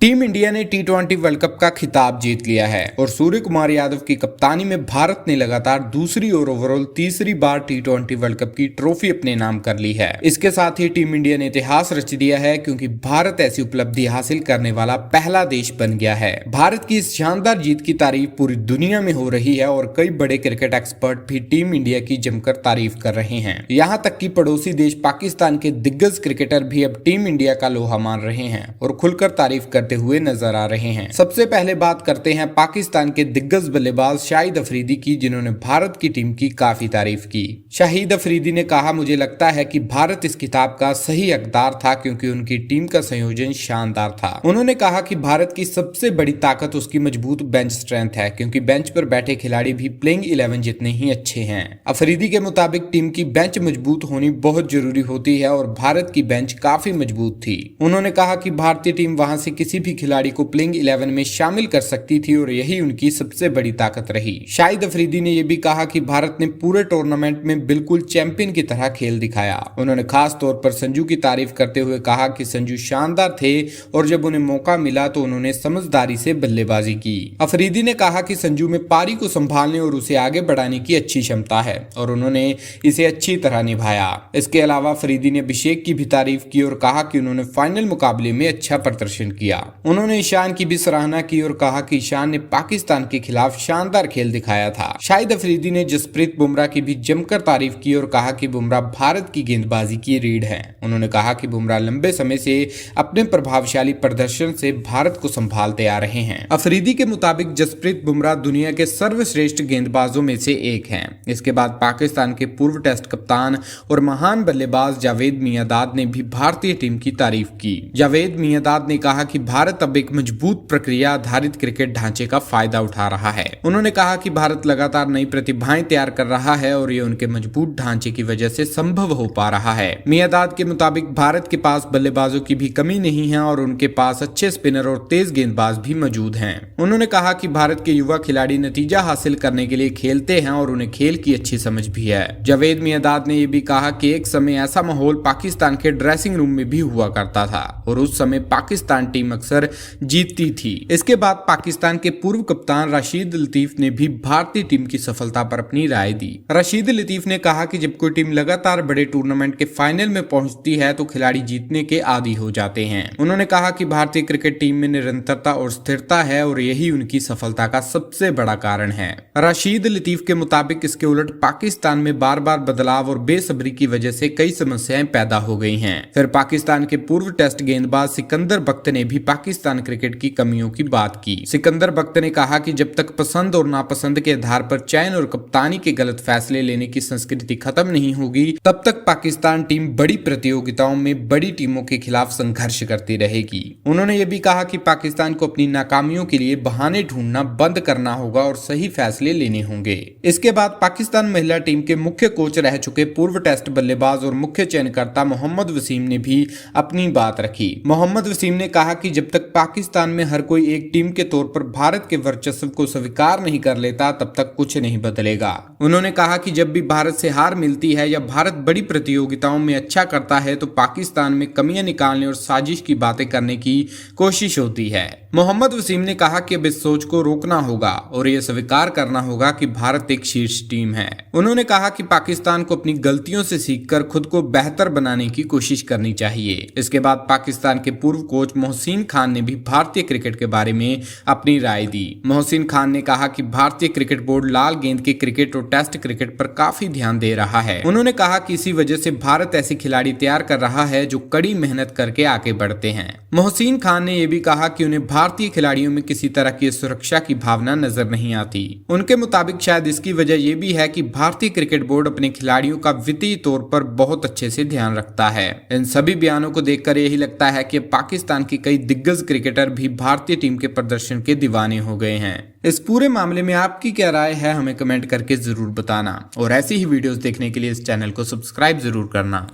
Team India ने टी20 world cup का खिताब जीत लिया है और सूर्य कुमार यादव की कप्तानी में भारत ने लगातार दूसरी और ओवरऑल तीसरी बार टी20 वर्ल्ड कप की ट्रॉफी अपने नाम कर ली है। इसके साथ ही टीम इंडिया ने इतिहास रच दिया है क्योंकि भारत ऐसी उपलब्धि हासिल करने वाला पहला देश बन गया है। भारत की इस शानदार जीत की तारीफ पूरी दुनिया में हो रही है और कई बड़े क्रिकेट एक्सपर्ट भी टीम इंडिया की जमकर तारीफ कर रहे हैं। यहाँ तक कि पड़ोसी देश पाकिस्तान के दिग्गज क्रिकेटर भी अब टीम इंडिया का लोहा मान रहे हैं और खुलकर तारीफ करते हुए नजर आ रहे हैं। सबसे पहले बात करते हैं पाकिस्तान के दिग्गज बल्लेबाज शाहिद अफरीदी की, जिन्होंने भारत की टीम की काफी तारीफ की। शाहिद अफरीदी ने कहा, मुझे लगता है कि भारत इस खिताब का सही हकदार था क्योंकि उनकी टीम का संयोजन शानदार था। उन्होंने कहा कि भारत की सबसे बड़ी ताकत उसकी मजबूत बेंच स्ट्रेंथ है क्योंकि बेंच पर बैठे खिलाड़ी भी प्लेइंग 11 जितने ही अच्छे हैं। अफरीदी के मुताबिक टीम की बेंच मजबूत होनी बहुत जरूरी होती है और भारत की बेंच काफी मजबूत थी। उन्होंने कहा कि भारतीय टीम वहां से किसी भी खिलाड़ी को प्लेइंग 11 में शामिल कर सकती थी और यही उनकी सबसे बड़ी ताकत रही। शाहिद अफरीदी ने यह भी कहा कि भारत ने पूरे टूर्नामेंट में बिल्कुल चैंपियन की तरह खेल दिखाया। उन्होंने खास तौर पर संजू की तारीफ करते हुए कहा कि संजू शानदार थे और जब उन्हें मौका मिला तो उन्होंने समझदारी से बल्लेबाजी की। अफरीदी ने कहा कि संजू में पारी को संभालने और उसे आगे बढ़ाने की अच्छी क्षमता है और उन्होंने इसे अच्छी तरह निभाया। इसके अलावा अफरीदी ने अभिषेक की भी तारीफ की और कहा कि उन्होंने फाइनल मुकाबले में अच्छा प्रदर्शन किया। उन्होंने ईशान की भी सराहना की और कहा कि ईशान ने पाकिस्तान के खिलाफ शानदार खेल दिखाया था। शाहिद अफरीदी ने जसप्रीत बुमराह की भी जमकर तारीफ की और कहा कि बुमराह भारत की गेंदबाजी की रीढ़ है। उन्होंने कहा कि बुमराह लंबे समय से अपने प्रभावशाली प्रदर्शन से भारत को संभालते आ रहे हैं। अफरीदी के मुताबिक जसप्रीत बुमराह दुनिया के सर्वश्रेष्ठ गेंदबाजों में से एक हैं। इसके बाद पाकिस्तान के पूर्व टेस्ट कप्तान और महान बल्लेबाज जावेद मियांदाद ने भी भारतीय टीम की तारीफ की। जावेद मियांदाद ने कहा कि भारत अब एक मजबूत प्रक्रिया आधारित क्रिकेट ढांचे का फायदा उठा रहा है। उन्होंने कहा कि भारत लगातार नई प्रतिभाएं तैयार कर रहा है और ये उनके मजबूत ढांचे की वजह से संभव हो पा रहा है। मियांदाद के मुताबिक भारत के पास बल्लेबाजों की भी कमी नहीं है और उनके पास अच्छे स्पिनर और तेज गेंदबाज भी मौजूद हैं। उन्होंने कहा कि भारत के युवा खिलाड़ी नतीजा हासिल करने के लिए खेलते हैं और उन्हें खेल की अच्छी समझ भी है। जावेद मियांदाद ने यह भी कहा कि एक समय ऐसा माहौल पाकिस्तान के ड्रेसिंग रूम में भी हुआ करता था और उस समय पाकिस्तान टीम अक्सर जीतती थी। इसके बाद पाकिस्तान के पूर्व कप्तान राशिद लतीफ ने भी भारतीय टीम की सफलता पर अपनी राय दी। राशिद लतीफ ने कहा कि जब कोई टीम लगातार बड़े टूर्नामेंट के फाइनल में पहुंचती है तो खिलाड़ी जीतने के आदी हो जाते हैं। उन्होंने कहा कि भारतीय क्रिकेट टीम में निरंतरता और स्थिरता है और यही उनकी सफलता का सबसे बड़ा कारण है। राशिद लतीफ के मुताबिक इसके उलट पाकिस्तान में बार बार बदलाव और बेसब्री की वजह से कई समस्याएं पैदा हो गई हैं। फिर पाकिस्तान के पूर्व टेस्ट गेंदबाज सिकंदर बख्त ने भी पाकिस्तान क्रिकेट की कमियों की बात की। सिकंदर बख्त ने कहा कि जब तक पसंद और नापसंद के आधार पर चयन और कप्तानी के गलत फैसले लेने की संस्कृति खत्म नहीं होगी तब तक पाकिस्तान टीम बड़ी प्रतियोगिताओं में बड़ी टीमों के खिलाफ संघर्ष करती रहेगी। उन्होंने ये भी कहा कि पाकिस्तान को अपनी नाकामियों के लिए बहाने ढूंढना बंद करना होगा और सही फैसले लेने होंगे। इसके बाद पाकिस्तान महिला टीम के मुख्य कोच रह चुके पूर्व टेस्ट बल्लेबाज और मुख्य चयनकर्ता मोहम्मद वसीम ने भी अपनी बात रखी। मोहम्मद वसीम ने कहा कि जब तक पाकिस्तान में हर कोई एक टीम के तौर पर भारत के वर्चस्व को स्वीकार नहीं कर लेता तब तक कुछ नहीं बदलेगा। उन्होंने कहा कि जब भी भारत से हार मिलती है या भारत बड़ी प्रतियोगिताओं में अच्छा करता है तो पाकिस्तान में कमियां निकालने और साजिश की बातें करने की कोशिश होती है। मोहम्मद वसीम ने कहा कि अब इस सोच को रोकना होगा और यह स्वीकार करना होगा कि भारत एक शीर्ष टीम है। उन्होंने कहा कि पाकिस्तान को अपनी गलतियों से सीखकर खुद को बेहतर बनाने की कोशिश करनी चाहिए। इसके बाद पाकिस्तान के पूर्व कोच मोहसिन खान ने भी भारतीय क्रिकेट के बारे में अपनी राय दी। मोहसिन खान ने कहा कि भारतीय क्रिकेट बोर्ड लाल गेंद के क्रिकेट और टेस्ट क्रिकेट पर काफी ध्यान दे रहा है। उन्होंने कहा कि इसी वजह से भारत ऐसे खिलाड़ी तैयार कर रहा है जो कड़ी मेहनत करके आगे बढ़ते हैं। मोहसिन खान ने यह भी कहा कि उन्हें भारतीय खिलाड़ियों में किसी तरह की सुरक्षा की भावना नजर नहीं आती। उनके मुताबिक शायद इसकी वजह यह भी है कि भारतीय क्रिकेट बोर्ड अपने खिलाड़ियों का वित्तीय तौर पर बहुत अच्छे से ध्यान रखता है। इन सभी बयानों को देखकर यही लगता है कि पाकिस्तान के कई दिग्गज क्रिकेटर भी भारतीय टीम के प्रदर्शन के दीवाने हो गए हैं। इस पूरे मामले में आपकी क्या राय है हमें कमेंट करके जरूर बताना और ऐसी ही वीडियोस देखने के लिए इस चैनल को सब्सक्राइब जरूर करना।